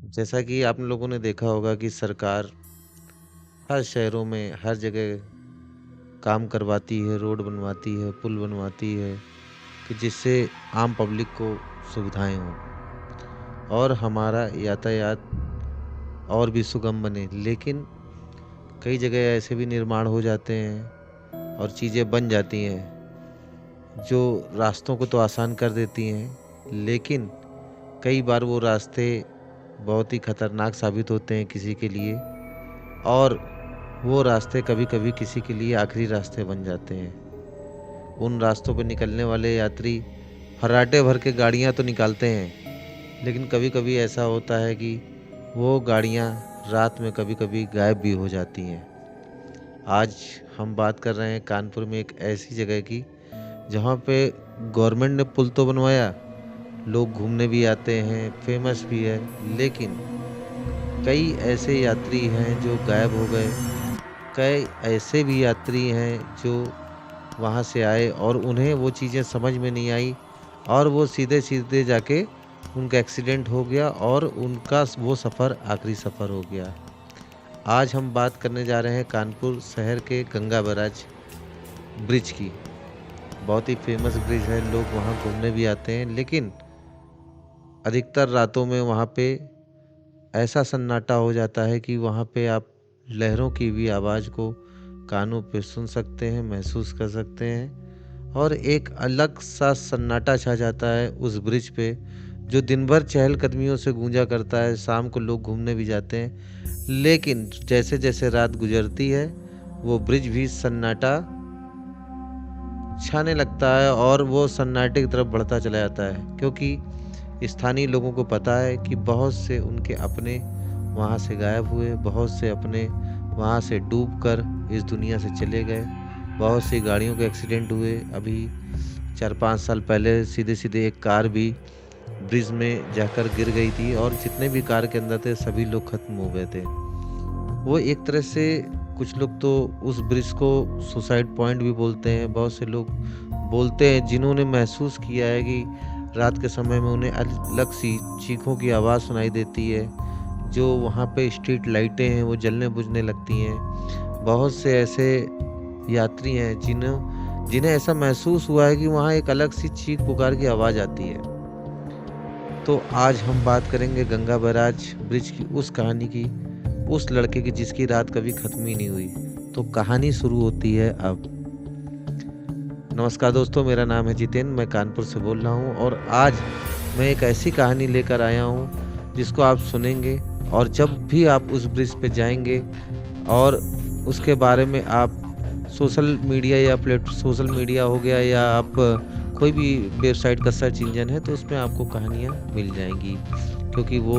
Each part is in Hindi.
जैसा कि आप लोगों ने देखा होगा कि सरकार हर शहरों में हर जगह काम करवाती है, रोड बनवाती है, पुल बनवाती है कि जिससे आम पब्लिक को सुविधाएँ हों और हमारा यातायात और भी सुगम बने। लेकिन कई जगह ऐसे भी निर्माण हो जाते हैं और चीज़ें बन जाती हैं, जो रास्तों को तो आसान कर देती हैं, लेकिन कई बार वो रास्ते बहुत ही खतरनाक साबित होते हैं किसी के लिए और वो रास्ते कभी-कभी किसी के लिए आखिरी रास्ते बन जाते हैं। उन रास्तों पे निकलने वाले यात्री फर्राटे भर के गाड़ियाँ तो निकालते हैं, लेकिन कभी-कभी ऐसा होता है कि वो गाड़ियाँ रात में कभी-कभी गायब भी हो जाती हैं। आज हम बात कर रहे हैं कानपुर में एक ऐसी जगह की, जहाँ पे गवर्नमेंट ने पुल तो बनवाया, लोग घूमने भी आते हैं, फेमस भी है, लेकिन कई ऐसे यात्री हैं जो गायब हो गए। कई ऐसे भी यात्री हैं जो वहाँ से आए और उन्हें वो चीज़ें समझ में नहीं आई और वो सीधे-सीधे जाके उनका एक्सीडेंट हो गया और उनका वो सफ़र आखिरी सफ़र हो गया। आज हम बात करने जा रहे हैं कानपुर शहर के गंगा बैराज ब्रिज की। बहुत ही फ़ेमस ब्रिज है, लोग वहाँ घूमने भी आते हैं, लेकिन अधिकतर रातों में वहाँ पे ऐसा सन्नाटा हो जाता है कि वहाँ पे आप लहरों की भी आवाज़ को कानों पे सुन सकते हैं, महसूस कर सकते हैं और एक अलग-सा सन्नाटा छा जाता है उस ब्रिज पे, जो दिन भर चहलकदमियों से गूंजा करता है। शाम को लोग घूमने भी जाते हैं, लेकिन जैसे-जैसे रात गुजरती है, वो ब्रिज भी सन्नाटा छाने लगता है और वो सन्नाटे की तरफ बढ़ता चला जाता है, क्योंकि स्थानीय लोगों को पता है कि बहुत से उनके अपने वहाँ से गायब हुए, बहुत से अपने वहाँ से डूबकर इस दुनिया से चले गए, बहुत सी गाड़ियों के एक्सीडेंट हुए। अभी 4-5 साल पहले सीधे-सीधे एक कार भी ब्रिज में जाकर गिर गई थी और जितने भी कार के अंदर थे सभी लोग खत्म हो गए थे। वो एक तरह से कुछ लोग तो उस ब्रिज को सुसाइड पॉइंट भी बोलते हैं। बहुत से लोग बोलते हैं जिन्होंने महसूस किया है कि रात के समय में उन्हें अलग सी चीखों की आवाज़ सुनाई देती है। जो वहाँ पे स्ट्रीट लाइटें हैं वो जलने बुझने लगती हैं। बहुत से ऐसे यात्री हैं जिन्हें जिन्हें ऐसा महसूस हुआ है कि वहाँ एक अलग सी चीख पुकार की आवाज़ आती है। तो आज हम बात करेंगे गंगा बैराज ब्रिज की उस कहानी की, उस लड़के की जिसकी रात कभी खत्म ही नहीं हुई। तो कहानी शुरू होती है अब। नमस्कार दोस्तों, मेरा नाम है जितेंद्र, मैं कानपुर से बोल रहा हूँ और आज मैं एक ऐसी कहानी लेकर आया हूँ जिसको आप सुनेंगे और जब भी आप उस ब्रिज पे जाएँगे और उसके बारे में आप सोशल मीडिया या सोशल मीडिया हो गया या आप कोई भी वेबसाइट का सर्च इंजन है तो उसमें आपको कहानियाँ मिल जाएँगी, क्योंकि वो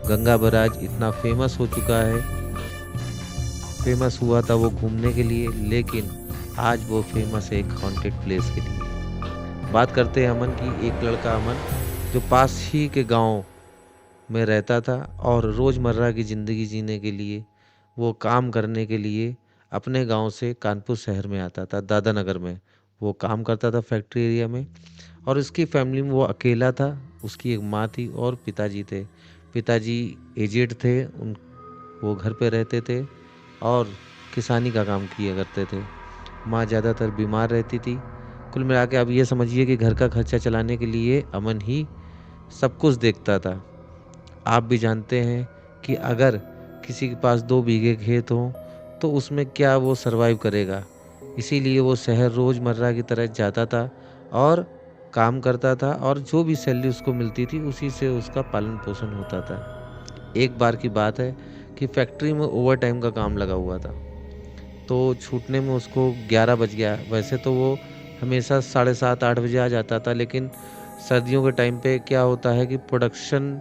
गंगा बैराज इतना फ़ेमस हो चुका है। फ़ेमस हुआ था वो घूमने के लिए, लेकिन आज वो फ़ेमस है एक हॉन्टेड प्लेस के लिए। बात करते हैं अमन की। एक लड़का अमन जो पास ही के गाँव में रहता था और रोज़मर्रा की ज़िंदगी जीने के लिए, वो काम करने के लिए अपने गाँव से कानपुर शहर में आता था, दादानगर में। वो काम करता था फैक्ट्री एरिया में और उसकी फैमिली में वो अकेला था। उसकी एक माँ थी और पिताजी थे। पिताजी एजेड थे, वो घर पे रहते थे और किसानी का काम किया करते थे। माँ ज़्यादातर बीमार रहती थी। कुल मिला के आप ये समझिए कि घर का खर्चा चलाने के लिए अमन ही सब कुछ देखता था। आप भी जानते हैं कि अगर किसी के पास 2 बीघे खेत हों, तो उसमें क्या वो सर्वाइव करेगा। इसीलिए वो शहर रोज़मर्रा की तरह जाता था और काम करता था और जो भी सैलरी उसको मिलती थी, उसी से उसका पालन-पोषण होता था। एक बार की बात है कि फैक्ट्री में ओवरटाइम का काम लगा हुआ था, तो छूटने में उसको 11 बज गया। वैसे तो वो हमेशा साढ़े 7-8 बजे आ जाता था, लेकिन सर्दियों के टाइम पे क्या होता है कि प्रोडक्शन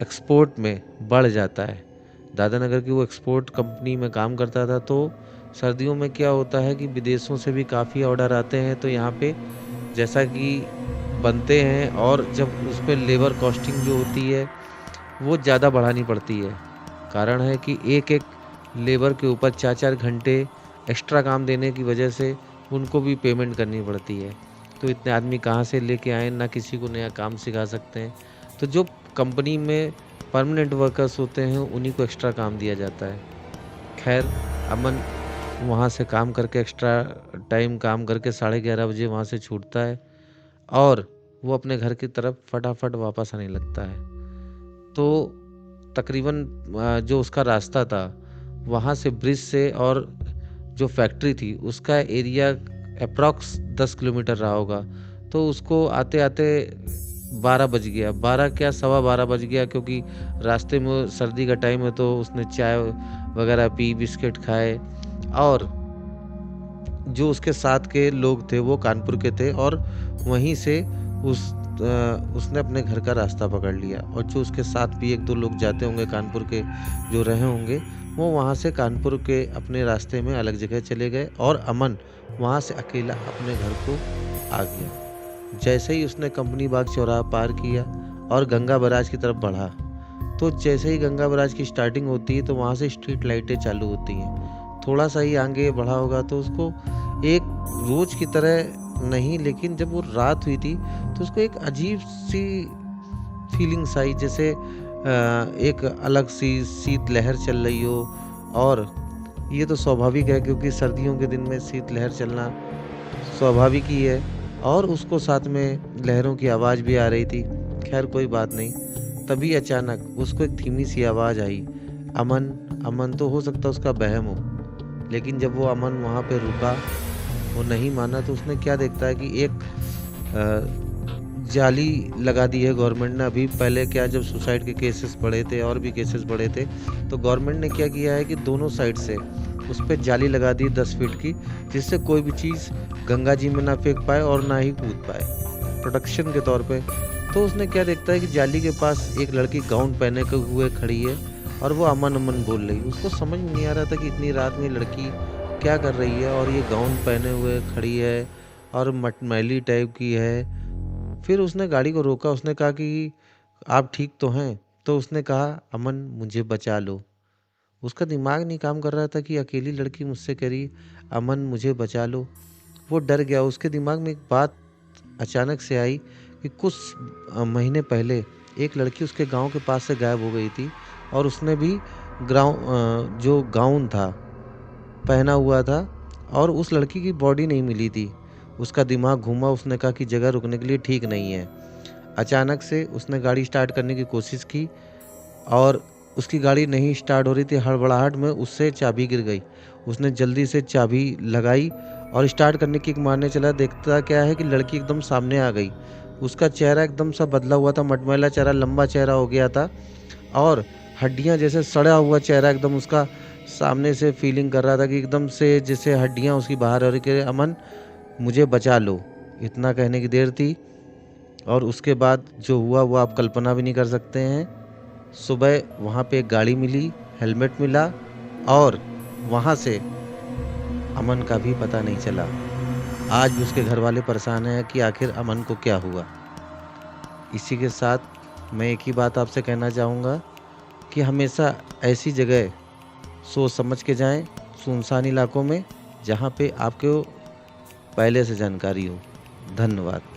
एक्सपोर्ट में बढ़ जाता है। दादानगर की वो एक्सपोर्ट कंपनी में काम करता था, तो सर्दियों में क्या होता है कि विदेशों से भी काफ़ी ऑर्डर आते हैं, तो यहाँ पे जैसा कि बनते हैं और जब उस पे लेबर कॉस्टिंग जो होती है, वो ज़्यादा बढ़ानी पड़ती है। कारण है कि एक-एक लेबर के ऊपर 4-4 घंटे एक्स्ट्रा काम देने की वजह से उनको भी पेमेंट करनी पड़ती है। तो इतने आदमी कहाँ से लेके आएँ, ना किसी को नया काम सिखा सकते हैं। तो जो कंपनी में परमानेंट वर्कर्स होते हैं उन्हीं को एक्स्ट्रा काम दिया जाता है। खैर अमन वहाँ से काम करके एक्स्ट्रा टाइम काम करके 11:30 बजे वहाँ से छूटता है और वो अपने घर की तरफ फटाफट वापस आने लगता है। तो तकरीबन जो उसका रास्ता था वहाँ से ब्रिज से और जो फैक्ट्री थी उसका एरिया अप्रॉक्स 10 किलोमीटर रहा होगा। तो उसको आते आते 12 बज गया, 12 क्या 12:15 बज गया, क्योंकि रास्ते में सर्दी का टाइम है तो उसने चाय वगैरह पी, बिस्किट खाए और जो उसके साथ के लोग थे वो कानपुर के थे और वहीं से उसने अपने घर का रास्ता पकड़ लिया और जो उसके साथ भी 1-2 लोग जाते होंगे कानपुर के जो रहे होंगे वो वहाँ से कानपुर के अपने रास्ते में अलग जगह चले गए और अमन वहाँ से अकेला अपने घर को आ गया। जैसे ही उसने कंपनी बाग चौराहा पार किया और गंगा बैराज की तरफ बढ़ा, तो जैसे ही गंगा बैराज की स्टार्टिंग होती है तो वहाँ से स्ट्रीट लाइटें चालू होती हैं। थोड़ा सा ही आगे बढ़ा होगा तो उसको एक रोज की तरह नहीं, लेकिन जब वो रात हुई थी तो उसको एक अजीब सी फीलिंग्स आई, जैसे एक अलग सी शीत लहर चल रही हो। और ये तो स्वाभाविक है क्योंकि सर्दियों के दिन में शीत लहर चलना स्वाभाविक ही है और उसको साथ में लहरों की आवाज़ भी आ रही थी। खैर कोई बात नहीं, तभी अचानक उसको एक धीमी सी आवाज़ आई, अमन अमन। तो हो सकता उसका वहम हो, लेकिन जब वो अमन वहाँ पे रुका, वो नहीं माना, तो उसने क्या देखता है कि एक जाली लगा दी है गवर्नमेंट ने। अभी पहले क्या, जब सुसाइड के केसेस बढ़े थे और भी केसेस बढ़े थे तो गवर्नमेंट ने क्या किया है कि दोनों साइड से उस पर जाली लगा दी 10 फीट की, जिससे कोई भी चीज़ गंगा जी में ना फेंक पाए और ना ही कूद पाए, प्रोटेक्शन के तौर पे। तो उसने क्या देखता है कि जाली के पास एक लड़की गाउन पहने हुए खड़ी है और वो अमन अमन बोल रही। उसको समझ में नहीं आ रहा था कि इतनी रात में लड़की क्या कर रही है और ये गाउन पहने हुए खड़ी है और मटमैली टाइप की है। फिर उसने गाड़ी को रोका, उसने कहा कि आप ठीक तो हैं? तो उसने कहा, अमन मुझे बचा लो। उसका दिमाग नहीं काम कर रहा था कि अकेली लड़की मुझसे कह रही अमन मुझे बचा लो। वो डर गया। उसके दिमाग में एक बात अचानक से आई कि कुछ महीने पहले एक लड़की उसके गांव के पास से गायब हो गई थी और उसने भी जो गाउन था पहना हुआ था और उस लड़की की बॉडी नहीं मिली थी। उसका दिमाग घूमा, उसने कहा कि जगह रुकने के लिए ठीक नहीं है। अचानक से उसने गाड़ी स्टार्ट करने की कोशिश की और उसकी गाड़ी नहीं स्टार्ट हो रही थी। हड़बड़ाहट में उससे चाबी गिर गई। उसने जल्दी से चाबी लगाई और स्टार्ट करने की मारने चला। देखता क्या है कि लड़की एकदम सामने आ गई। उसका चेहरा एकदम सा बदला हुआ था, मटमैला चेहरा, लंबा चेहरा हो गया था और हड्डियां जैसे सड़ा हुआ चेहरा एकदम उसका सामने से फीलिंग कर रहा था कि एकदम से जैसे हड्डियां उसकी बाहर आ रही कि अमन मुझे बचा लो। इतना कहने की देर थी और उसके बाद जो हुआ वो आप कल्पना भी नहीं कर सकते हैं। सुबह वहाँ पे एक गाड़ी मिली, हेलमेट मिला और वहाँ से अमन का भी पता नहीं चला। आज भी उसके घर वाले परेशान हैं कि आखिर अमन को क्या हुआ। इसी के साथ मैं एक ही बात आपसे कहना चाहूँगा कि हमेशा ऐसी जगह सोच समझ के जाएं, सुनसान इलाकों में, जहाँ पे आपको पहले से जानकारी हो। धन्यवाद।